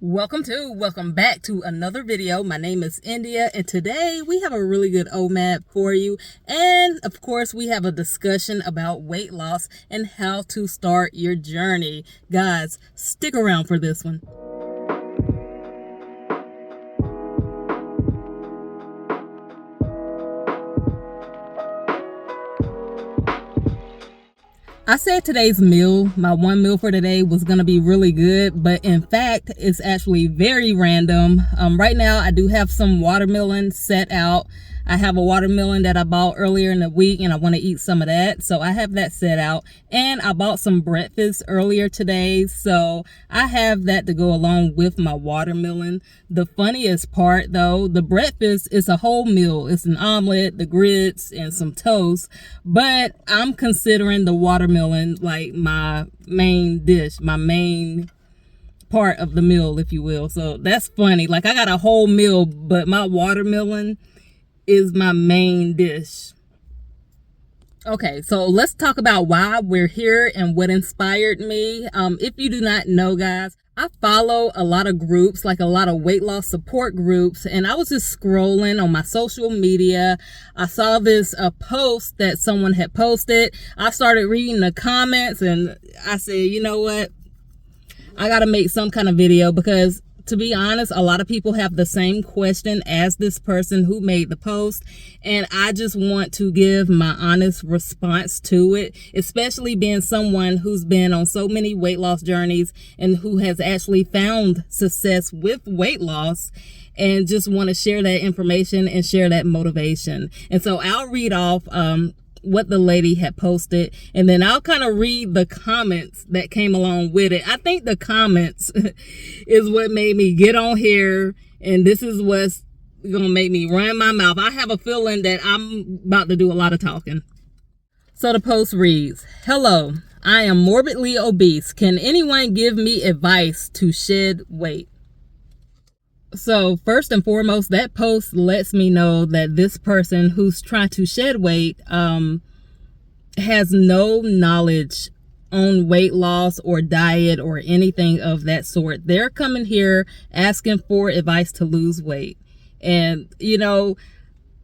Welcome back to another video. My name is India, and today we have a really good OMAD for you. And of course, we have a discussion about weight loss and how to start your journey. Guys, stick around for this one. I said today's meal, my one meal for today, was going to be really good, but in fact, it's actually very random. Right now, I do have some watermelon set out. I have a watermelon that I bought earlier in the week, and I want to eat some of that, so I have that set out. And I bought some breakfast earlier today, so I have that to go along with my watermelon. The funniest part, though, the breakfast is a whole meal. It's an omelet, the grits, and some toast, but I'm considering the watermelon like my main dish, my main part of the meal, if you will. So that's funny. Like, I got a whole meal, but my watermelon is my main dish. Okay, so let's talk about why we're here and what inspired me. If you do not know, guys, I follow a lot of groups, like a lot of weight loss support groups, and I was just scrolling on my social media. I saw this post that someone had posted. I started reading the comments, and I said, you know what? I gotta make some kind of video, because to be honest, a lot of people have the same question as this person who made the post, and I just want to give my honest response to it, especially being someone who's been on so many weight loss journeys and who has actually found success with weight loss, and just want to share that information and share that motivation. And so I'll read off what the lady had posted, and then I'll kind of read the comments that came along with it. I think the comments is what made me get on here, and this is what's gonna make me run my mouth. I have a feeling that I'm about to do a lot of talking. So the post reads, "Hello, I am morbidly obese. Can anyone give me advice to shed weight?" So first and foremost, that post lets me know that this person who's trying to shed weight has no knowledge on weight loss or diet or anything of that sort. They're coming here asking for advice to lose weight. And, you know,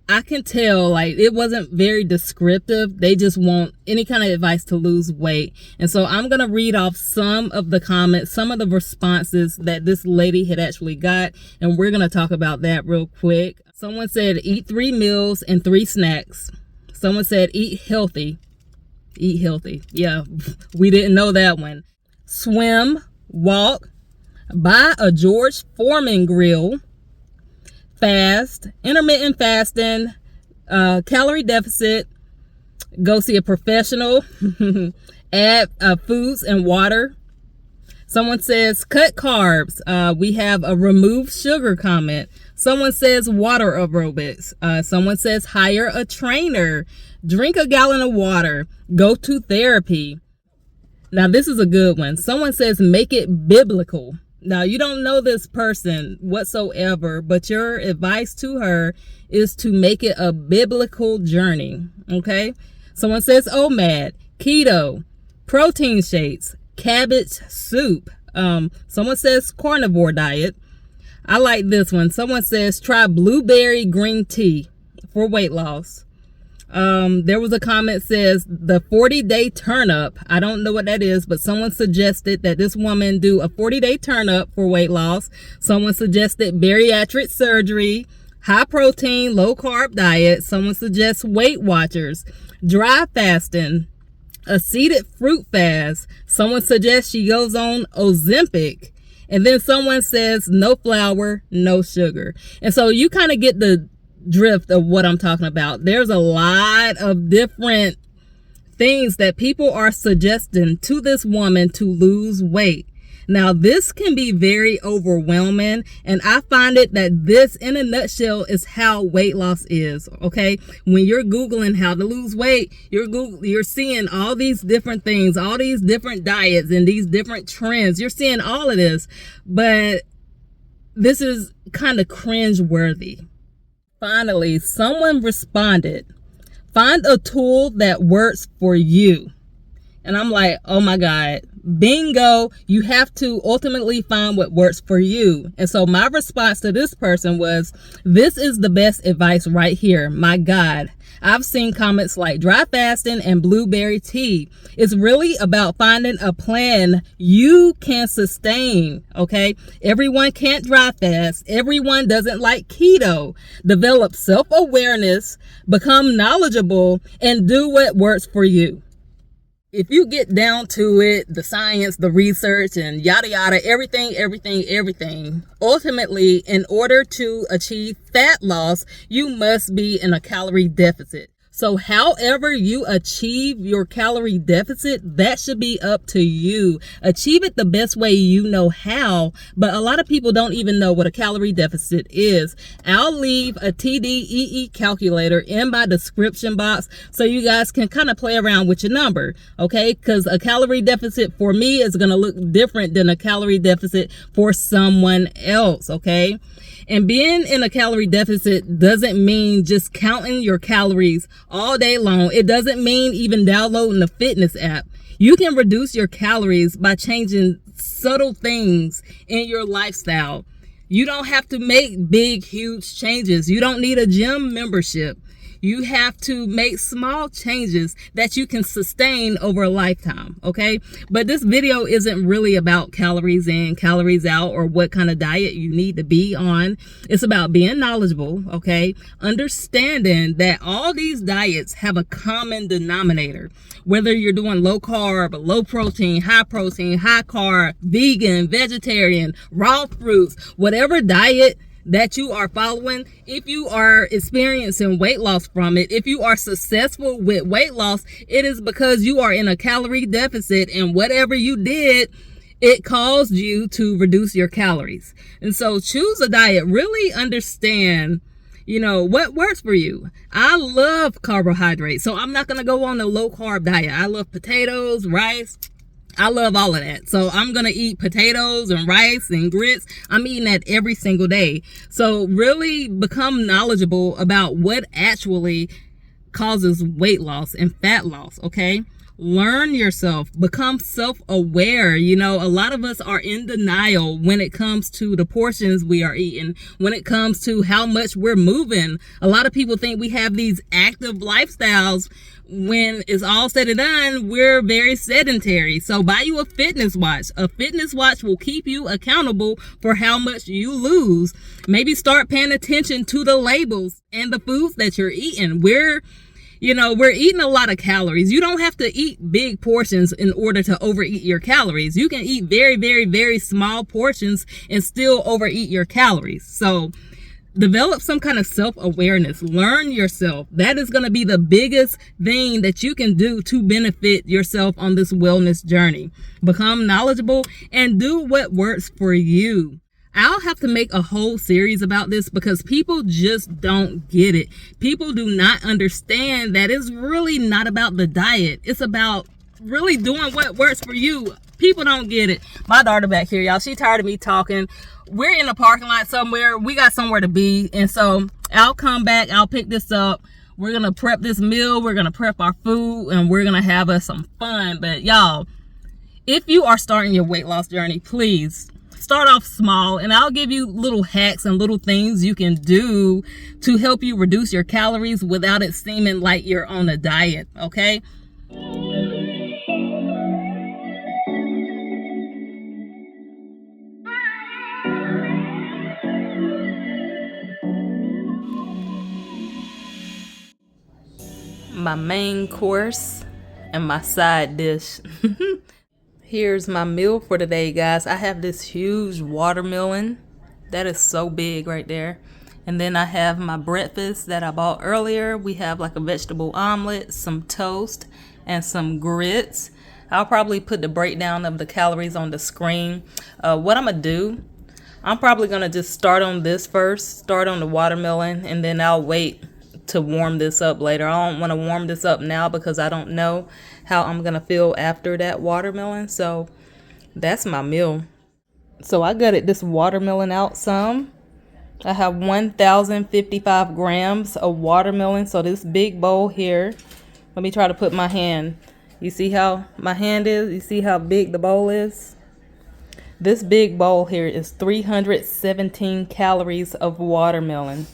I can tell, like, it wasn't very descriptive. They just want any kind of advice to lose weight. And so I'm going to read off some of the comments, some of the responses that this lady had actually got. And we're going to talk about that real quick. Someone said, eat 3 meals and 3 snacks. Someone said, eat healthy. Eat healthy. Yeah, we didn't know that one. Swim, walk, buy a George Foreman grill, fast, intermittent fasting, calorie deficit, go see a professional, add foods and water. Someone says cut carbs. We have a remove sugar comment. Someone says water aerobics. Someone says hire a trainer, drink a gallon of water, go to therapy. Now this is a good one. Someone says make it biblical. Now, you don't know this person whatsoever, but your advice to her is to make it a biblical journey, okay? Someone says OMAD, keto, protein shakes, cabbage soup. Someone says carnivore diet. I like this one. Someone says try blueberry green tea for weight loss. There was a comment says the 40-day turn up. I don't know what that is, but someone suggested that this woman do a 40-day turn up for weight loss. Someone suggested bariatric surgery, high protein, low carb diet. Someone suggests Weight Watchers, dry fasting, a seeded fruit fast. Someone suggests she goes on Ozempic. And then someone says no flour, no sugar. And so you kind of get the drift of what I'm talking about. There's a lot of different things that people are suggesting to this woman to lose weight. Now, this can be very overwhelming, and I find it that this, in a nutshell, is how weight loss is, okay? When you're Googling how to lose weight, you're seeing all these different things, all these different diets and these different trends. You're seeing all of this, but this is kind of cringe-worthy. Finally, someone responded, find a tool that works for you. And I'm like, oh my God, Bingo, you have to ultimately find what works for you. And so my response to this person was, this is the best advice right here. My God. I've seen comments like dry fasting and blueberry tea. It's really about finding a plan you can sustain, okay? Everyone can't dry fast. Everyone doesn't like keto. Develop self-awareness, become knowledgeable, and do what works for you. If you get down to it, the science, the research, and yada yada, everything, ultimately, in order to achieve fat loss, you must be in a calorie deficit. So however you achieve your calorie deficit, that should be up to you. Achieve it the best way you know how, but a lot of people don't even know what a calorie deficit is. I'll leave a TDEE calculator in my description box so you guys can kind of play around with your number, okay? Because a calorie deficit for me is going to look different than a calorie deficit for someone else, okay? And being in a calorie deficit doesn't mean just counting your calories all day long. It doesn't mean even downloading the fitness app. You can reduce your calories by changing subtle things in your lifestyle. You don't have to make big, huge changes. You don't need a gym membership. You have to make small changes that you can sustain over a lifetime, okay? But this video isn't really about calories in, calories out, or what kind of diet you need to be on. It's about being knowledgeable, okay? Understanding that all these diets have a common denominator. Whether you're doing low carb, low protein, high carb, vegan, vegetarian, raw fruits, whatever diet that you are following, if you are experiencing weight loss from it, if you are successful with weight loss, it is because you are in a calorie deficit, and whatever you did, it caused you to reduce your calories. And so choose a diet. Really understand, what works for you. I love carbohydrates, so I'm not going to go on a low carb diet. I love potatoes, rice. I love all of that. So I'm going to eat potatoes and rice and grits. I'm eating that every single day. So really become knowledgeable about what actually causes weight loss and fat loss, okay? Learn yourself, become self-aware. A lot of us are in denial when it comes to the portions we are eating, when it comes to how much we're moving. A lot of people think we have these active lifestyles. When it's all said and done, we're very sedentary. So buy you a fitness watch. A fitness watch will keep you accountable for how much you lose. Maybe start paying attention to the labels and the foods that you're eating. We're eating a lot of calories. You don't have to eat big portions in order to overeat your calories. You can eat very, very, very small portions and still overeat your calories. So develop some kind of self-awareness. Learn yourself. That is going to be the biggest thing that you can do to benefit yourself on this wellness journey. Become knowledgeable and do what works for you. I'll have to make a whole series about this because people just don't get it. People do not understand that it's really not about the diet. It's about really doing what works for you. People don't get it. My daughter back here, y'all, she tired of me talking. We're in a parking lot somewhere. We got somewhere to be. And so I'll come back. I'll pick this up. We're going to prep this meal. We're going to prep our food and we're going to have us some fun. But y'all, if you are starting your weight loss journey, please start off small, and I'll give you little hacks and little things you can do to help you reduce your calories without it seeming like you're on a diet, okay? My main course and my side dish. Here's my meal for today, guys. I have this huge watermelon. That is so big right there. And then I have my breakfast that I bought earlier. We have like a vegetable omelet, some toast, and some grits. I'll probably put the breakdown of the calories on the screen. What I'm going to do, I'm probably going to just start on this first. Start on the watermelon, and then I'll wait to warm this up later. I don't want to warm this up now because I don't know how I'm gonna feel after that watermelon. So that's my meal. So I gutted this watermelon out some. I have 1,055 grams of watermelon. So this big bowl here, let me try to put my hand You see how my hand is? You see how big the bowl is? This big bowl here is 317 calories of watermelon.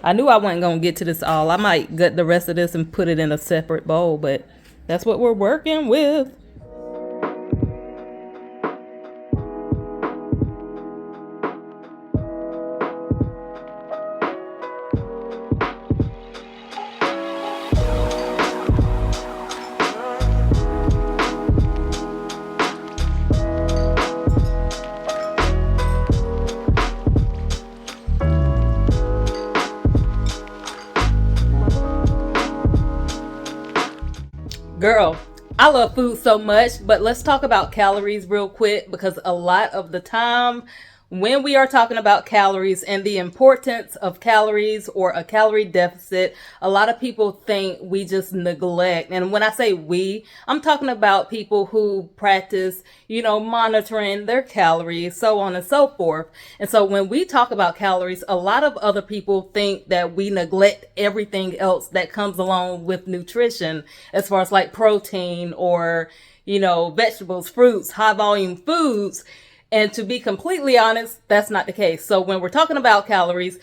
I knew I wasn't going to get to this all. I might gut the rest of this and put it in a separate bowl, but that's what we're working with. Girl, I love food so much, but let's talk about calories real quick, because a lot of the time when we are talking about calories and the importance of calories or a calorie deficit, a lot of people think we just neglect. And when I say we, I'm talking about people who practice, monitoring their calories, so on and so forth. And so when we talk about calories, a lot of other people think that we neglect everything else that comes along with nutrition, as far as like protein or, vegetables, fruits, high volume foods. And to be completely honest, that's not the case. So when we're talking about calories,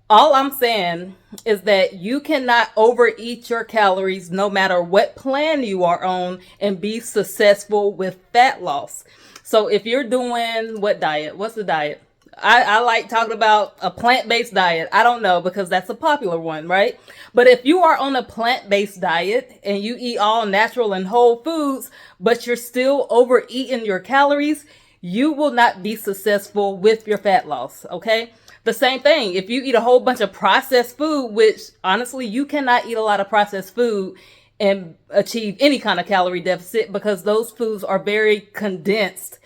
all I'm saying is that you cannot overeat your calories no matter what plan you are on and be successful with fat loss. So if you're doing what diet? What's the diet? I like talking about a plant-based diet. I don't know, because that's a popular one, right? But if you are on a plant-based diet and you eat all natural and whole foods, but you're still overeating your calories, you will not be successful with your fat loss, okay? The same thing, if you eat a whole bunch of processed food, which honestly, you cannot eat a lot of processed food and achieve any kind of calorie deficit, because those foods are very condensed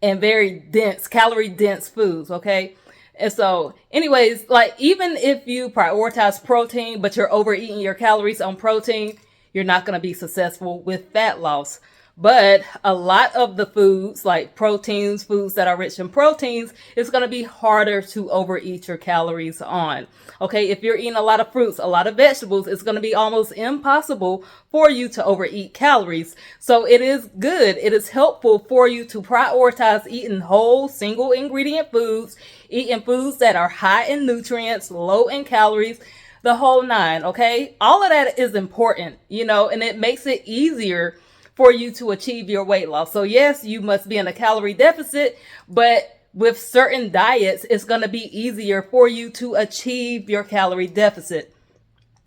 and very dense, calorie dense foods, okay? And so anyways, like even if you prioritize protein, but you're overeating your calories on protein, you're not going to be successful with fat loss. But a lot of the foods, like proteins, foods that are rich in proteins, it's going to be harder to overeat your calories on. Okay, if you're eating a lot of fruits, a lot of vegetables, it's going to be almost impossible for you to overeat calories. So it is good. It is helpful for you to prioritize eating whole, single ingredient foods, eating foods that are high in nutrients, low in calories, the whole nine. Okay, all of that is important, and it makes it easier for you to achieve your weight loss. So yes, you must be in a calorie deficit, but with certain diets, it's going to be easier for you to achieve your calorie deficit.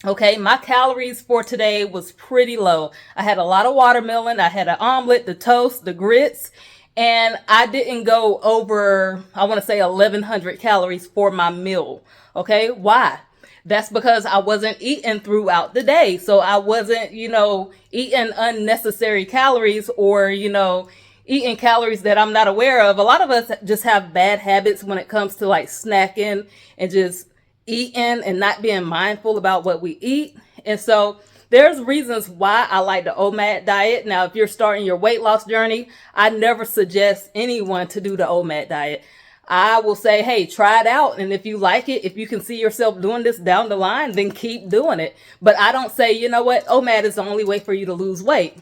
Okay, my calories for today was pretty low. I had a lot of watermelon. I had an omelet, the toast, the grits, and I didn't go over, I want to say 1,100 calories for my meal. Okay, why? That's because I wasn't eating throughout the day. So I wasn't, eating unnecessary calories or, eating calories that I'm not aware of. A lot of us just have bad habits when it comes to like snacking and just eating and not being mindful about what we eat. And so there's reasons why I like the OMAD diet. Now, if you're starting your weight loss journey, I never suggest anyone to do the OMAD diet. I will say, hey, try it out. And if you like it, if you can see yourself doing this down the line, then keep doing it. But I don't say, you know what, OMAD is the only way for you to lose weight.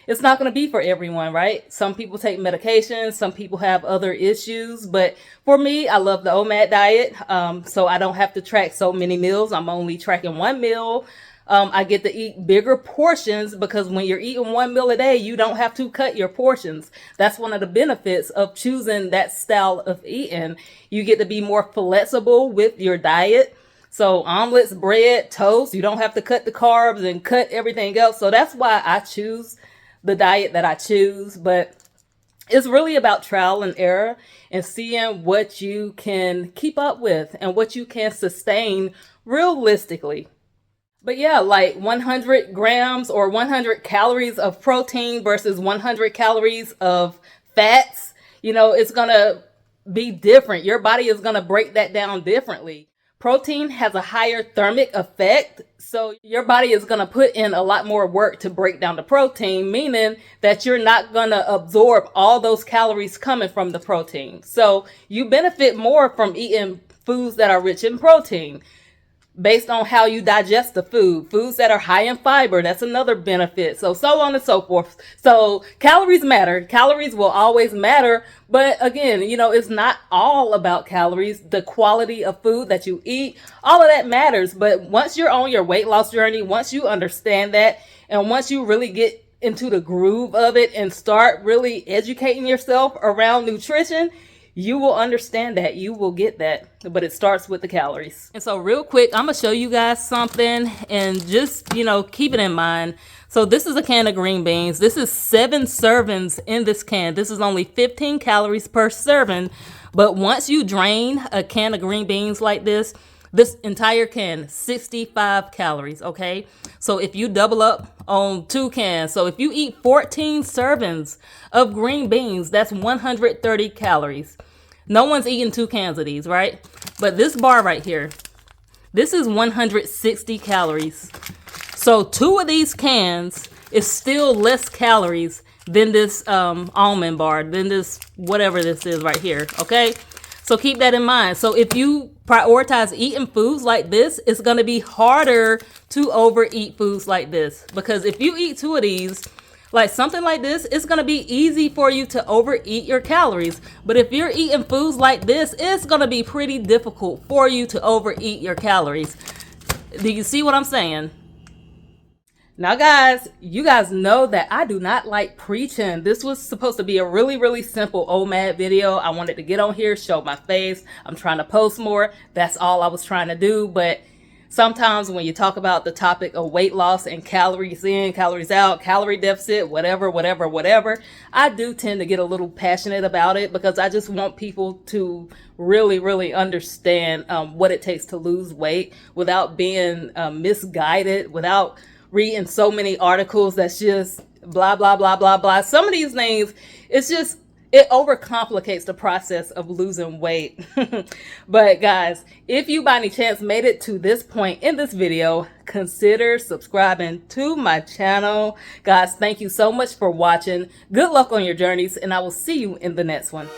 It's not going to be for everyone, right? Some people take medications. Some people have other issues. But for me, I love the OMAD diet. So I don't have to track so many meals. I'm only tracking one meal. I get to eat bigger portions, because when you're eating one meal a day, you don't have to cut your portions. That's one of the benefits of choosing that style of eating. You get to be more flexible with your diet. So omelets, bread, toast, you don't have to cut the carbs and cut everything else. So that's why I choose the diet that I choose. But it's really about trial and error and seeing what you can keep up with and what you can sustain realistically. But yeah, like 100 grams or 100 calories of protein versus 100 calories of fats, it's going to be different. Your body is going to break that down differently. Protein has a higher thermic effect, so your body is going to put in a lot more work to break down the protein, meaning that you're not going to absorb all those calories coming from the protein. So you benefit more from eating foods that are rich in protein. based on how you digest the food. Foods that are high in fiber, that's another benefit. So on and so forth. So calories matter. Calories will always matter. But again, you know, it's not all about calories. The quality of food that you eat, all of that matters. But once you're on your weight loss journey, once you understand that, and once you really get into the groove of it and start really educating yourself around nutrition, you will understand that. You will get that. But it starts with the calories. And so real quick, I'm going to show you guys something, and just, you know, keep it in mind. So this is a can of green beans. This is 7 servings in this can. This is only 15 calories per serving. But once you drain a can of green beans like this entire can, 65 calories, okay? So if you double up on 2 cans, so if you eat 14 servings of green beans, that's 130 calories. No one's eating 2 cans of these, right? But this bar right here, this is 160 calories. So 2 of these cans is still less calories than this almond bar, than this whatever this is right here, okay? So keep that in mind. So if you prioritize eating foods like this, it's going to be harder to overeat foods like this. Because if you eat 2 of these, like something like this, it's going to be easy for you to overeat your calories. But if you're eating foods like this, it's going to be pretty difficult for you to overeat your calories. Do you see what I'm saying? Now guys, you guys know that I do not like preaching. This was supposed to be a really simple OMAD video. I wanted to get on here, show my face. I'm trying to post more. That's all I was trying to do. But sometimes when you talk about the topic of weight loss and calories in, calories out, calorie deficit, whatever, I do tend to get a little passionate about it, because I just want people to really understand what it takes to lose weight without being misguided, without reading so many articles that's just blah blah. Some of these things, it's just, it overcomplicates the process of losing weight. But guys, if you by any chance made it to this point in this video, consider subscribing to my channel. Guys, thank you so much for watching. Good luck on your journeys, and I will see you in the next one.